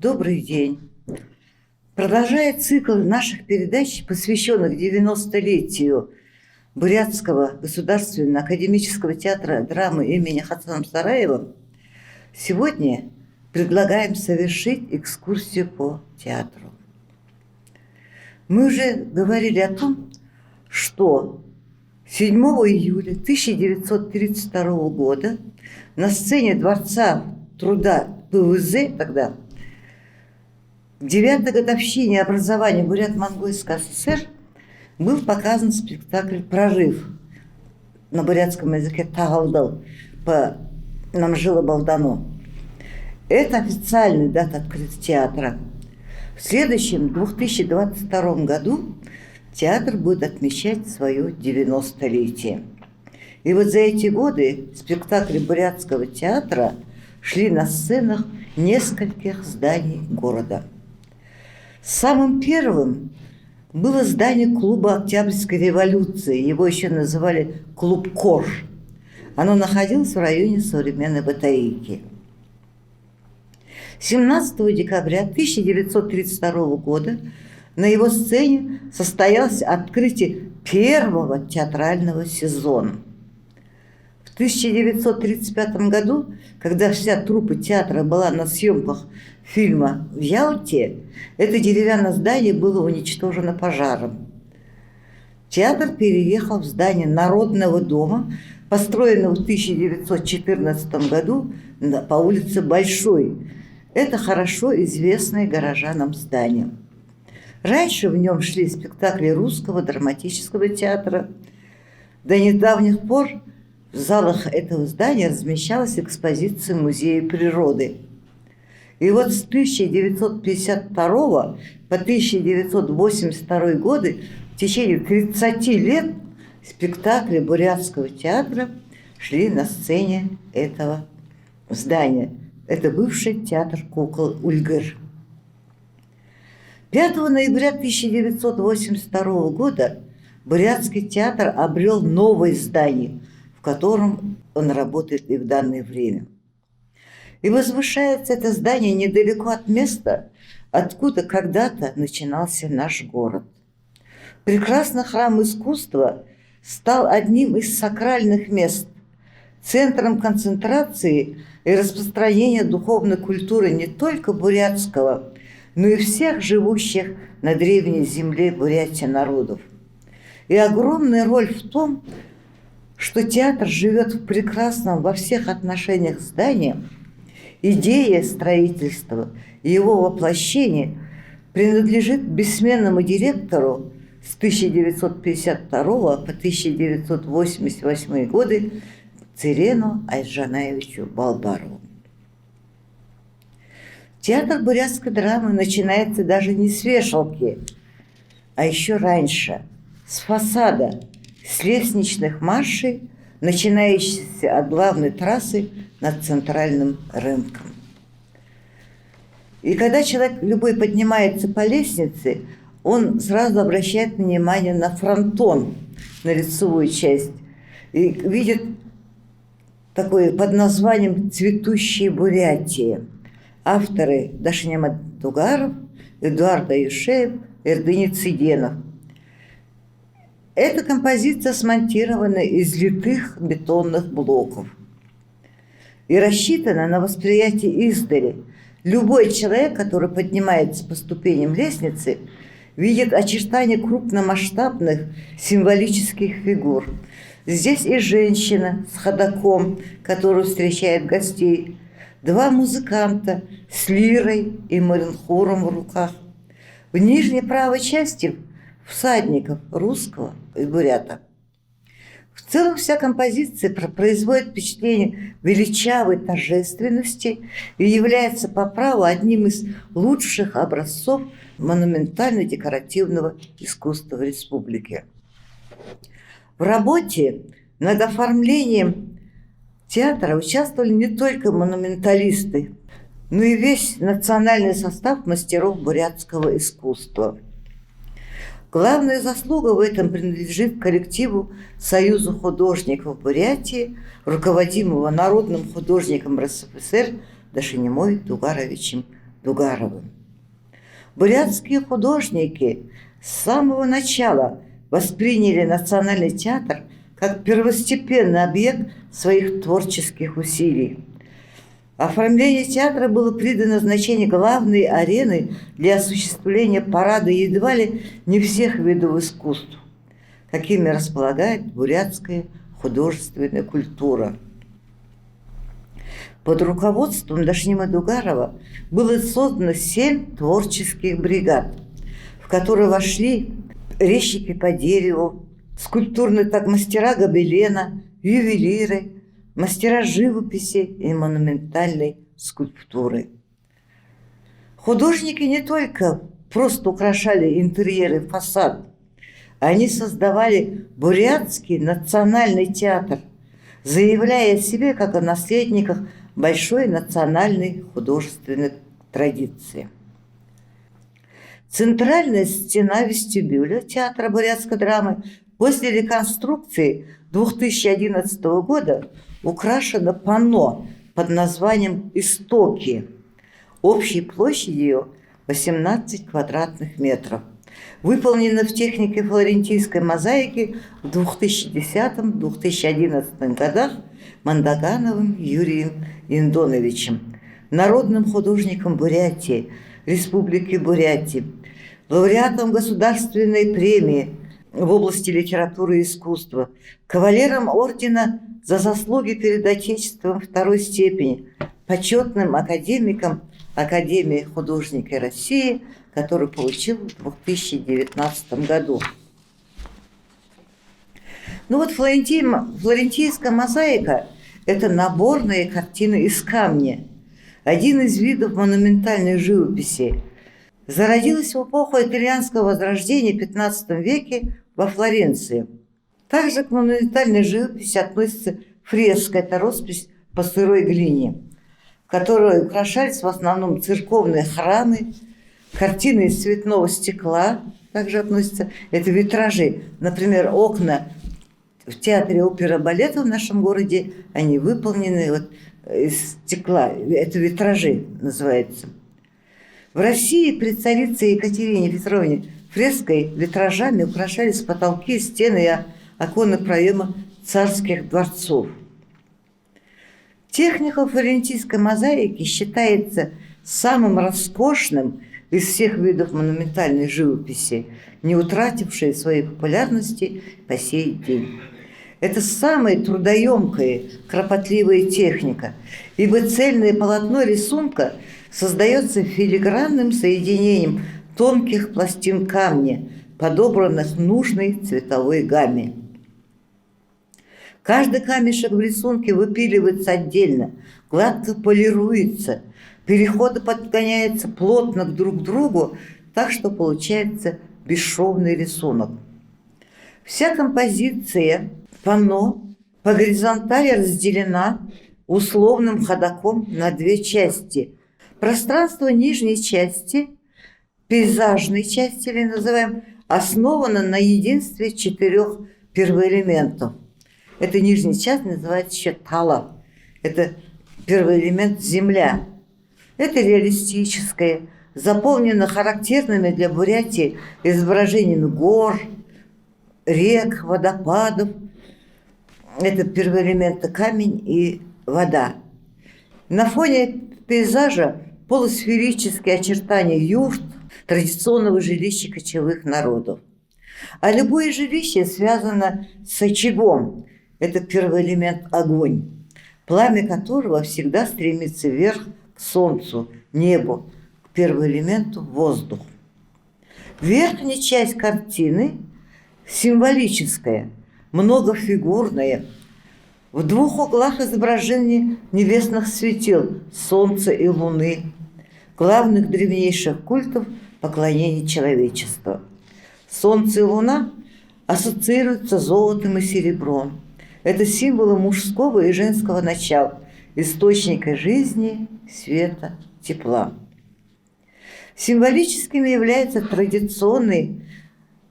Добрый день. Продолжая цикл наших передач, посвященных 90-летию Бурятского государственного академического театра драмы имени Хасана Сараева, сегодня предлагаем совершить экскурсию по театру. Мы уже говорили о том, что 7 июля 1932 года на сцене Дворца труда ПВЗ тогда, к 9-й годовщине образования Бурят-Монгольской ССР, был показан спектакль «Прорыв», на бурятском языке «Тагалдал», по Намжило Балдану. Это официальная дата открытия театра. В следующем 2022 году театр будет отмечать свое 90-летие. И вот за эти годы спектакли бурятского театра шли на сценах нескольких зданий города. Самым первым было здание клуба Октябрьской революции, его еще называли клуб «Корж». Оно находилось в районе современной Батарейки. 17 декабря 1932 года на его сцене состоялось открытие первого театрального сезона. В 1935 году, когда вся труппа театра была на съемках фильма в Ялте, это деревянное здание было уничтожено пожаром. Театр переехал в здание Народного дома, построенного в 1914 году по улице Большой. Это хорошо известное горожанам здание. Раньше в нем шли спектакли Русского драматического театра. До недавних пор в залах этого здания размещалась экспозиция Музея природы. И вот с 1952 по 1982 годы, в течение 30 лет, спектакли Бурятского театра шли на сцене этого здания. Это бывший театр кукол Ульгыр. 5 ноября 1982 года Бурятский театр обрел новое здание, в котором он работает и в данное время. И возвышается это здание недалеко от места, откуда когда-то начинался наш город. Прекрасный храм искусства стал одним из сакральных мест, центром концентрации и распространения духовной культуры не только бурятского, но и всех живущих на древней земле Бурятии народов. И огромная роль в том, что театр живет в прекрасном во всех отношениях здании. Идея строительства и его воплощение принадлежит бессменному директору с 1952 по 1988 годы Цырену Айджанаевичу Балбарову. Театр бурятской драмы начинается даже не с вешалки, а еще раньше, с фасада, с лестничных маршей, начинающихся от главной трассы над центральным рынком. И когда человек любой поднимается по лестнице, он сразу обращает внимание на фронтон, на лицевую часть, и видит такое под названием «Цветущие Бурятии». Авторы Дашнема Дугаров, Эдуард Аюшеев, Эрдыни Циденов. Эта композиция смонтирована из литых бетонных блоков и рассчитана на восприятие издали. Любой человек, который поднимается по ступеням лестницы, видит очертания крупномасштабных символических фигур. Здесь и женщина с ходоком, которая встречает гостей, два музыканта с лирой и маринхуром в руках. В нижней правой части всадников русского и бурята. В целом вся композиция производит впечатление величавой торжественности и является по праву одним из лучших образцов монументально-декоративного искусства в республике. В работе над оформлением театра участвовали не только монументалисты, но и весь национальный состав мастеров бурятского искусства. Главная заслуга в этом принадлежит коллективу Союза художников Бурятии, руководимого народным художником РСФСР Дашнемой Дугаровичем Дугаровым. Бурятские художники с самого начала восприняли Национальный театр как первостепенный объект своих творческих усилий. Оформлению театра было придано значение главной арены для осуществления парада едва ли не всех видов искусств, какими располагает бурятская художественная культура. Под руководством Дашнима Дугарова было создано 7 творческих бригад, в которые вошли резчики по дереву, скульптурные мастера гобелена, ювелиры, мастера живописи и монументальной скульптуры. Художники не только просто украшали интерьеры и фасад, они создавали Бурятский национальный театр, заявляя о себе как о наследниках большой национальной художественной традиции. Центральная стена вестибюля театра бурятской драмы после реконструкции 2011 года украшена панно под названием «Истоки». Общей площадью 18 квадратных метров. Выполнена в технике флорентийской мозаики в 2010-2011 годах Мандагановым Юрием Индоновичем, народным художником Бурятии, Республики Бурятии, лауреатом государственной премии в области литературы и искусства, кавалером ордена за заслуги перед Отечеством второй степени, почетным академиком Академии художника России, который получил в 2019 году. Флорентийская мозаика – это наборные картины из камня, один из видов монументальной живописи. Зародилась в эпоху итальянского возрождения в XV веке во Флоренции. Также к монументальной живописи относится фреска, это роспись по сырой глине, в которой украшались в основном церковные храмы, картины из цветного стекла, также относятся, это витражи. Например, окна в театре оперы и балета в нашем городе, они выполнены из стекла, это витражи называется. В России при царице Екатерине Петровне фреской, витражами украшались потолки, стены и оконные проемы царских дворцов. Техника флорентийской мозаики считается самым роскошным из всех видов монументальной живописи, не утратившей своей популярности по сей день. Это самая трудоемкая, кропотливая техника, ибо цельное полотно рисунка создается филигранным соединением тонких пластин камня, подобранных в нужной цветовой гамме. Каждый камешек в рисунке выпиливается отдельно, гладко полируется, переходы подгоняются плотно друг к другу, так что получается бесшовный рисунок. Вся композиция панно по горизонтали разделена условным ходоком на 2 части. Пространство нижней части, пейзажной части, или называем, основано на единстве 4 первоэлементов. Это нижняя часть называется еще тала. Это первый элемент – земля. Это реалистическое, заполнено характерными для Бурятии изображениями гор, рек, водопадов. Это первые элементы – камень и вода. На фоне пейзажа полусферические очертания юрт, традиционного жилища кочевых народов. А любое жилище связано с очагом. Это первый элемент – огонь, пламя которого всегда стремится вверх к солнцу, небу, к первому элементу – воздух. Верхняя часть картины символическая, многофигурная. В 2 углах изображение небесных светил – солнца и луны, главных древнейших культов поклонения человечества. Солнце и луна ассоциируются с золотом и серебром. Это символы мужского и женского начала, источника жизни, света, тепла. Символическими являются традиционные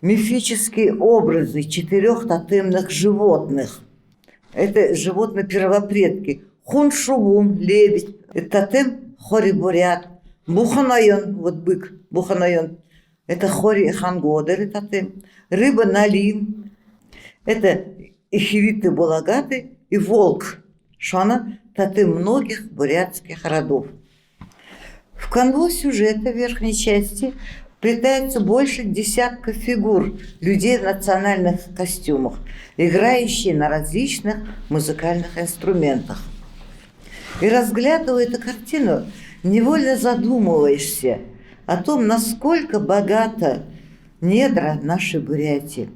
мифические образы 4 тотемных животных. Это животные-первопредки. Хуншувун – лебедь, тотем хорибурят, Буханайон, вот бык, Буханайон, это хори хангодер, рыба налим, это ихивиты булагаты и волк, шана таты многих бурятских родов. В канву сюжета верхней части вплетается больше десятка фигур людей в национальных костюмах, играющие на различных музыкальных инструментах. И разглядывая эту картину, невольно задумываешься о том, насколько богата недра нашей Бурятии.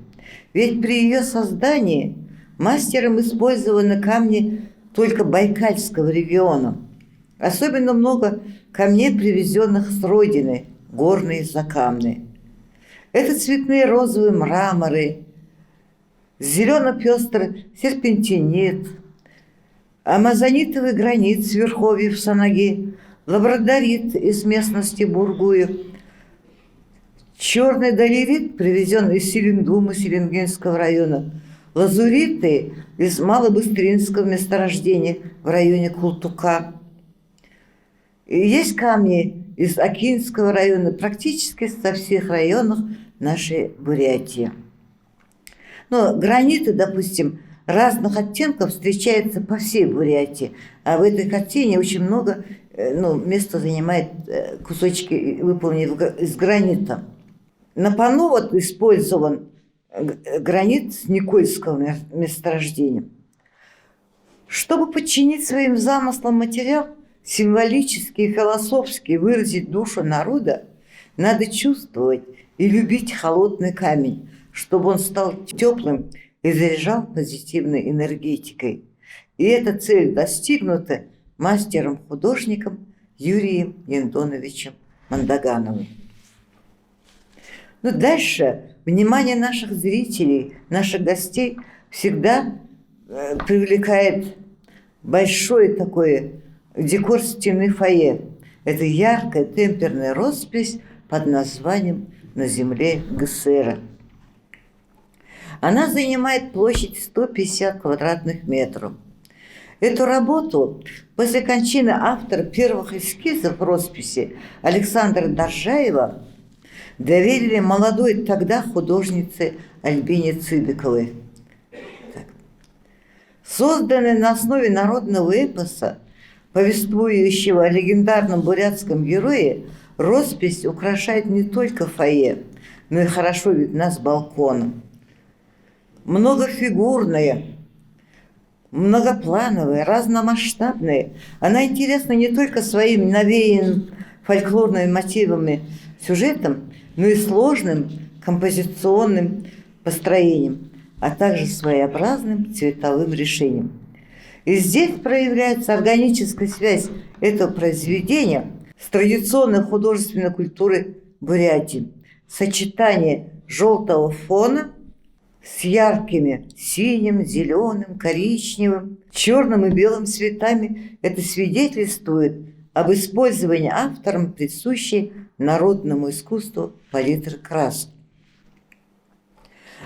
Ведь при ее создании мастером использованы камни только Байкальского региона. Особенно много камней, привезенных с родины, горные закамны. Это цветные розовые мраморы, зелено-пестрый серпентинит, амазонитовый гранит с верховьев Санаги, лабрадорит из местности Бургуев, черный долерит, привезен из Селендума Селенгинского района, лазуриты из Малобыстринского месторождения в районе Култука. И есть камни из Акинского района, практически со всех районов нашей Бурятии. Но граниты, допустим, разных оттенков встречаются по всей Бурятии, а в этой картине очень много места занимает кусочки, выполненные из гранита. На панно вот использован гранит с Никольского месторождения. Чтобы подчинить своим замыслам материал, символически и философски выразить душу народа, надо чувствовать и любить холодный камень, чтобы он стал теплым и заряжал позитивной энергетикой. И эта цель достигнута мастером-художником Юрием Яндоновичем Мандагановым. Но дальше внимание наших зрителей, наших гостей всегда привлекает большой такой декор стены фойе. Это яркая темперная роспись под названием «На земле ГСР». Она занимает площадь 150 квадратных метров. Эту работу после кончины автора первых эскизов росписи Александра Доржаева доверили молодой тогда художнице Альбине Цыбиковой. Созданная на основе народного эпоса, повествующего о легендарном бурятском герое, роспись украшает не только фойе, но и хорошо видна с балкона. Многофигурная, многоплановая, разномасштабная, она интересна не только своим навеянным фольклорными мотивами, сюжетом, но и сложным композиционным построением, а также своеобразным цветовым решением. И здесь проявляется органическая связь этого произведения с традиционной художественной культурой Бурятии. Сочетание желтого фона с яркими синим, зеленым, коричневым, черным и белым цветами – это свидетельствует об использовании автором присущей народному искусству палитры красок.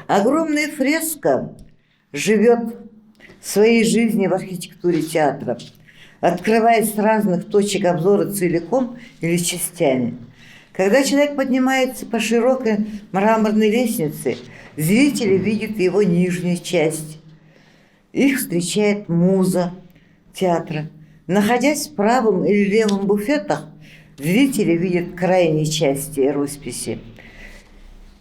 Огромная фреска живет своей жизнью в архитектуре театра, открываясь с разных точек обзора целиком или частями. Когда человек поднимается по широкой мраморной лестнице, зрители видят его нижнюю часть. Их встречает муза театра. Находясь в правом или левом буфетах, зрители видят крайние части росписи.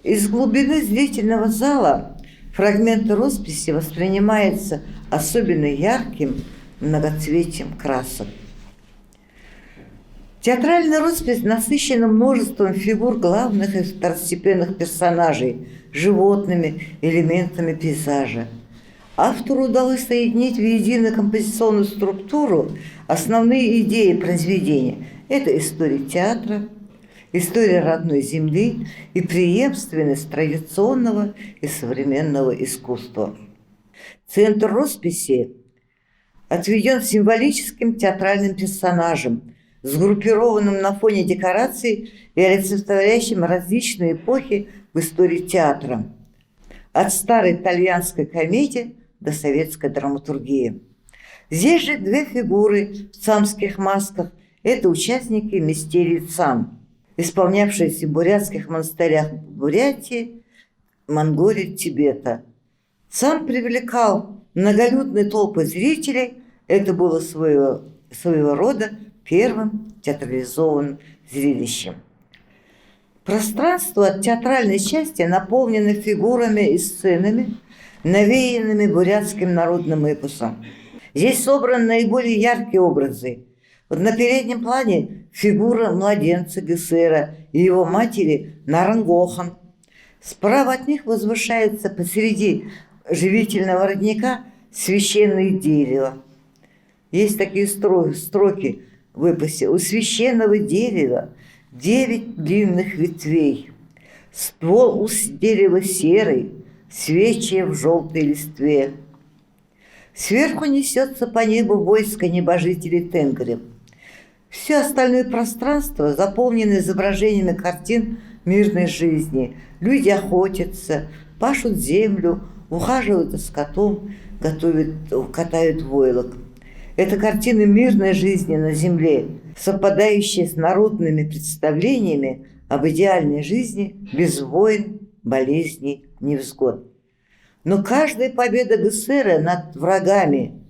Из глубины зрительного зала фрагменты росписи воспринимаются особенно ярким многоцветием красок. Театральная роспись насыщена множеством фигур главных и второстепенных персонажей, животными, элементами пейзажа. Автору удалось соединить в единую композиционную структуру основные идеи произведения. Это история театра, история родной земли и преемственность традиционного и современного искусства. Центр росписи отведен символическим театральным персонажем, сгруппированным на фоне декораций и олицетворяющим различные эпохи в истории театра. От старой итальянской комедии до советской драматургии. Здесь же две фигуры в цамских масках Это участники мистерии Цан, исполнявшиеся в бурятских монастырях Бурятии, Монголии, Тибета. Цан привлекал многолюдные толпы зрителей. Это было своего рода первым театрализованным зрелищем. Пространство от театральной части наполнено фигурами и сценами, навеянными бурятским народным эпосом. Здесь собраны наиболее яркие образы. Вот на переднем плане фигура младенца Гесера и его матери Нарангохан. Справа от них возвышается посреди живительного родника священное дерево. Есть такие строки в эпосе. У священного дерева 9 длинных ветвей, ствол у дерева серый, свечи в желтой листве. Сверху несется по небу войско небожителей Тенгри. Все остальное пространство заполнено изображениями картин мирной жизни. Люди охотятся, пашут землю, ухаживают за скотом, катают войлок. Это картины мирной жизни на земле, совпадающие с народными представлениями об идеальной жизни без войн, болезней, невзгод. Но каждая победа Гесера над врагами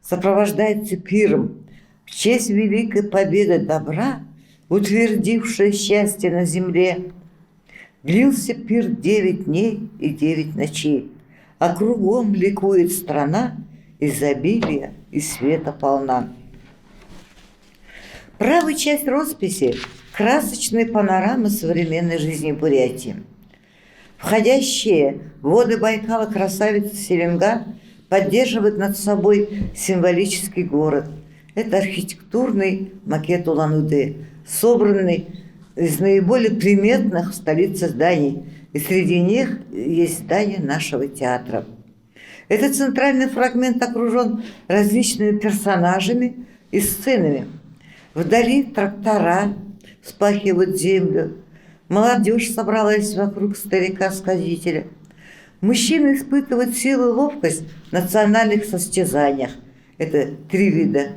сопровождается пиром в честь великой победы добра, утвердившей счастье на земле. Длился пир 9 дней и 9 ночей, а кругом ликует страна, изобилия и света полна. Правая часть росписи – красочная панорама современной жизни Бурятии. Входящие в воды Байкала красавица Селенга поддерживает над собой символический город. Это архитектурный макет Улан-Удэ, собранный из наиболее приметных в столице зданий, и среди них есть здание нашего театра. Этот центральный фрагмент окружен различными персонажами и сценами. Вдали трактора вспахивают землю, молодежь собралась вокруг старика-сказителя. Мужчины испытывают силу и ловкость в национальных состязаниях. Это 3 вида: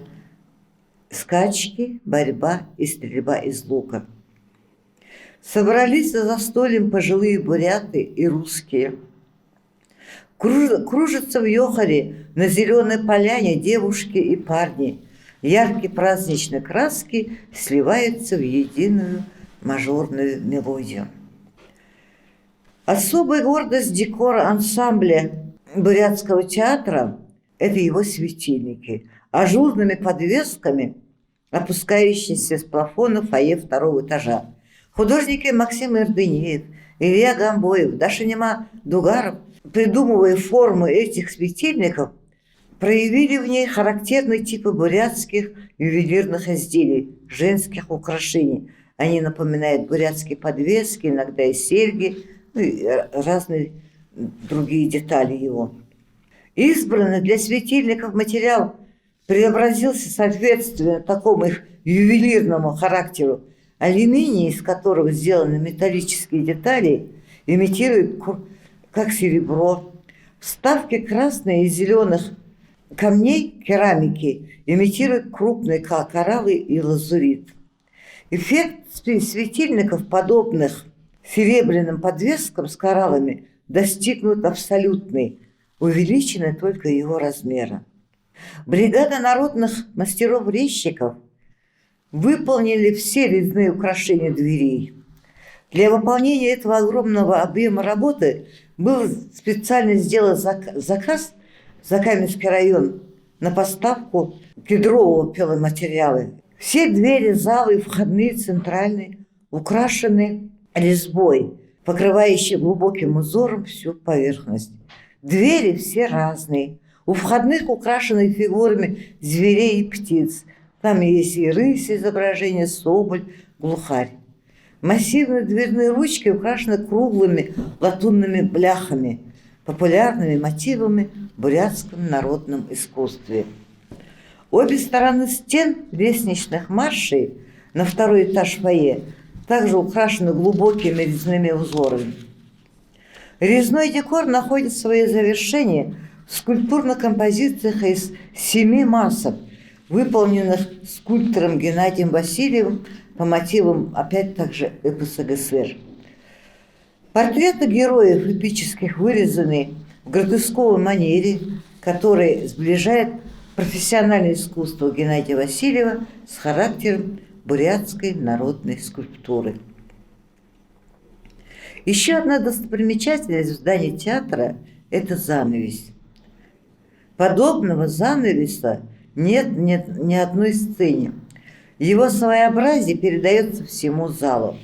скачки, борьба и стрельба из лука. Собрались за застольем пожилые буряты и русские. Кружатся в Йохаре на зеленой поляне девушки и парни. Яркие праздничные краски сливаются в единую мажорную мелодию. Особая гордость декора ансамбля бурятского театра – это его светильники, ажурными подвесками, опускающиеся с плафона фойе 2-го этажа. Художники Максим Ирдынеев, Илья Гамбоев, Дашинима Дугаров, придумывая формы этих светильников, проявили в ней характерные типы бурятских ювелирных изделий, женских украшений. Они напоминают бурятские подвески, иногда и серьги, ну и разные другие детали его. Избранный для светильников материал преобразился соответственно такому их ювелирному характеру. Алюминий, из которого сделаны металлические детали, имитирует как серебро. Вставки красных и зеленых камней керамики имитируют крупные кораллы и лазурит. Эффект светильников, подобных серебряным подвескам с кораллами, достигнут абсолютной, увеличенной только его размера. Бригада народных мастеров-резчиков выполнили все резные украшения дверей. Для выполнения этого огромного объема работы был специально сделан заказ в Закаменский район на поставку кедрового пиломатериала. Все двери, залы, входные, центральные украшены резьбой, покрывающей глубоким узором всю поверхность. Двери все разные. У входных украшены фигурами зверей и птиц. Там есть и рысь, изображение, соболь, глухарь. Массивные дверные ручки украшены круглыми латунными бляхами, популярными мотивами в бурятском народном искусстве. Обе стороны стен лестничных маршей на 2-й этаж фойе также украшены глубокими резными узорами. Резной декор находит свое завершение в скульптурных композициях из 7 масок, выполненных скульптором Геннадием Васильевым по мотивам опять также эпоса ГСР. Портреты героев эпических вырезаны в гротесковой манере, которая сближает профессиональное искусство Геннадия Васильева с характером бурятской народной скульптуры. Еще одна достопримечательность в здании театра – это занавес. Подобного занавеса нет ни одной сцене. Его своеобразие передается всему залу.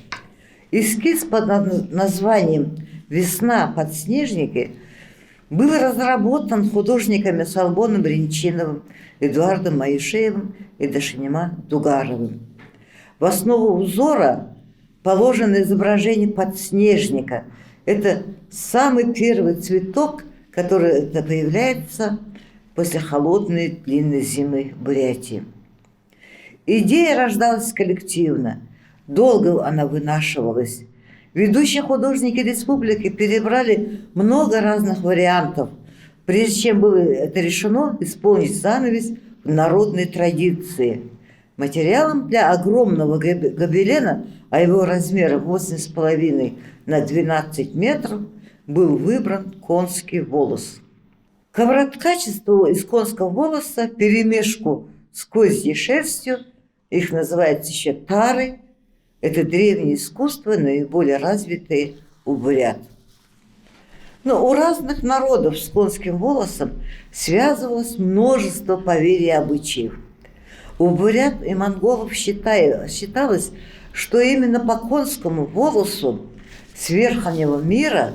Эскиз под названием «Весна. Подснежники» был разработан художниками Салбоном Бринчиновым, Эдуардом Моишеевым и Дашинема Дугаровым. В основу узора положено изображение подснежника. Это самый первый цветок, который появляется после холодной длинной зимы в Бурятии. Идея рождалась коллективно, долго она вынашивалась. Ведущие художники республики перебрали много разных вариантов, прежде чем было это решено исполнить занавес в народной традиции. Материалом для огромного гобелена, а его размером 8,5 на 12 метров, был выбран конский волос. Ковроткачество из конского волоса, перемешку с козьей шерстью, их называется еще тары, это древнее искусство, наиболее развитое у бурят. Но у разных народов с конским волосом связывалось множество поверий и обычаев. У бурят и монголов считалось, что именно по конскому волосу с верхнего мира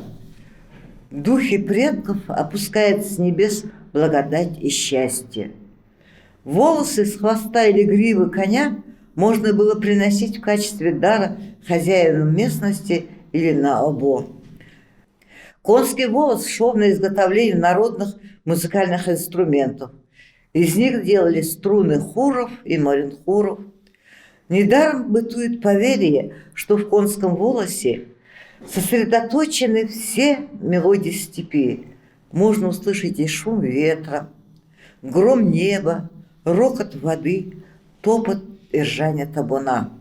духи предков опускают с небес благодать и счастье. Волосы с хвоста или гривы коня можно было приносить в качестве дара хозяинам местности или на обо. Конский волос шел на изготовление народных музыкальных инструментов. Из них делали струны хуров и маринхуров. Недаром бытует поверье, что в конском волосе сосредоточены все мелодии степи. Можно услышать и шум ветра, гром неба, рокот воды, топот и ржание табуна.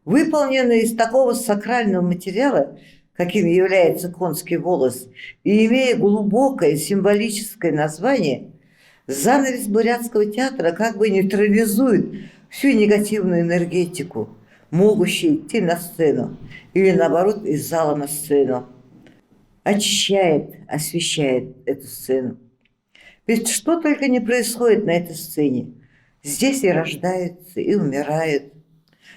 Выполненный из такого сакрального материала, каким является конский волос, и имея глубокое символическое название, занавес бурятского театра как бы нейтрализует всю негативную энергетику, могущую идти на сцену, или наоборот из зала на сцену. Очищает, освещает эту сцену. Ведь что только не происходит на этой сцене. Здесь и рождаются, и умирают,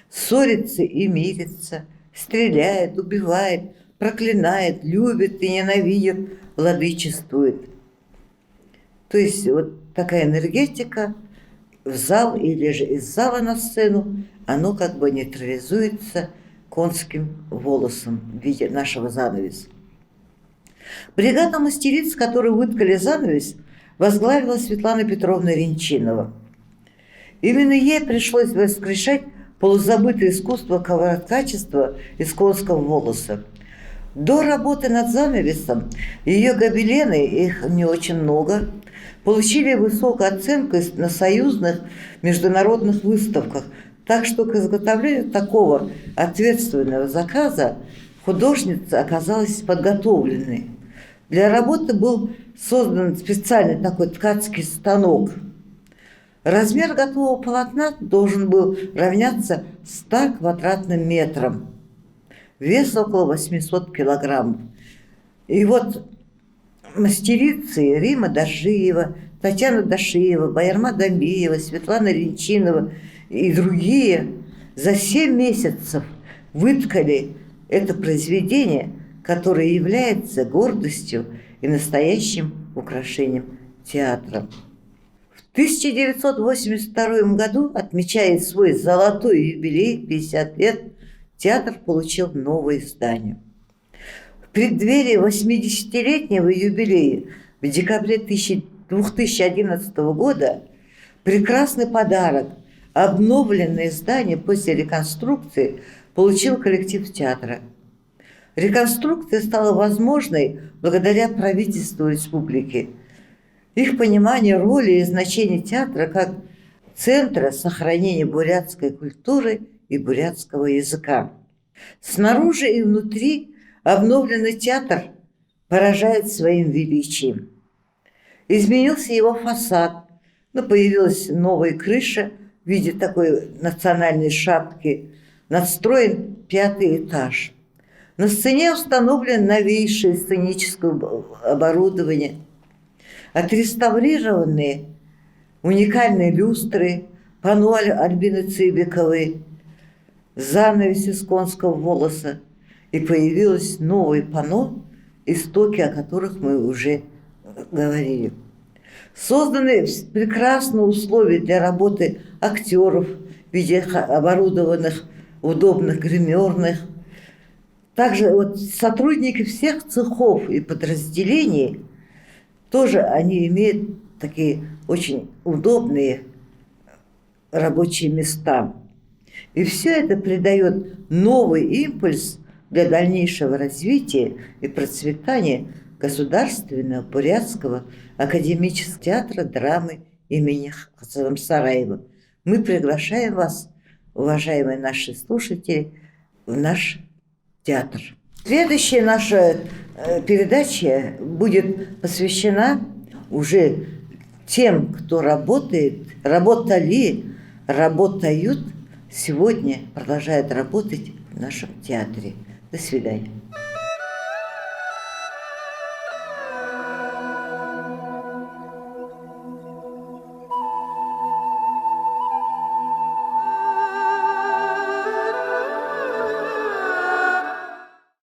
ссорятся и мирятся, стреляет, убивает, проклинает, любит и ненавидит, владычествует. То есть вот такая энергетика в зал или же из зала на сцену, оно как бы нейтрализуется конским волосом в виде нашего занавеса. Бригада мастериц, которые выткали занавес, возглавила Светлана Петровна Ренчинова. Именно ей пришлось воскрешать полузабытое искусство ковроткачества из конского волоса. До работы над занавесом ее гобелены, их не очень много, получили высокую оценку на союзных международных выставках, так что к изготовлению такого ответственного заказа художница оказалась подготовленной. Для работы был создан специальный такой ткацкий станок. Размер готового полотна должен был равняться 100 квадратным метрам. Вес около 800 килограммов. И вот мастерицы Рима Дашиева, Татьяна Дашиева, Байырма Дамбиева, Светлана Ренчинова и другие за 7 месяцев выткали это произведение, которое является гордостью и настоящим украшением театра. В 1982 году, отмечая свой золотой юбилей, 50 лет, театр получил новое здание. В преддверии 80-летнего юбилея в декабре 2011 года прекрасный подарок – обновленное здание после реконструкции получил коллектив театра. Реконструкция стала возможной благодаря правительству республики. Их понимание роли и значения театра как центра сохранения бурятской культуры и бурятского языка. Снаружи и внутри обновленный театр поражает своим величием. Изменился его фасад, но появилась новая крыша в виде такой национальной шапки, надстроен 5-й этаж. На сцене установлено новейшее сценическое оборудование, отреставрированные уникальные люстры, панно Альбины Цыбиковой, занавес из конского волоса, и появилось новое панно, истоки о которых мы уже говорили. Созданы прекрасные условия для работы актеров в виде оборудованных удобных гримерных. Также вот сотрудники всех цехов и подразделений тоже они имеют такие очень удобные рабочие места. И все это придает новый импульс для дальнейшего развития и процветания Государственного бурятского академического театра драмы имени Хасана Сараева. Мы приглашаем вас, уважаемые наши слушатели, в наш театр. Следующая наша передача будет посвящена уже тем, кто работает, работали, работают, сегодня продолжают работать в нашем театре. До свидания.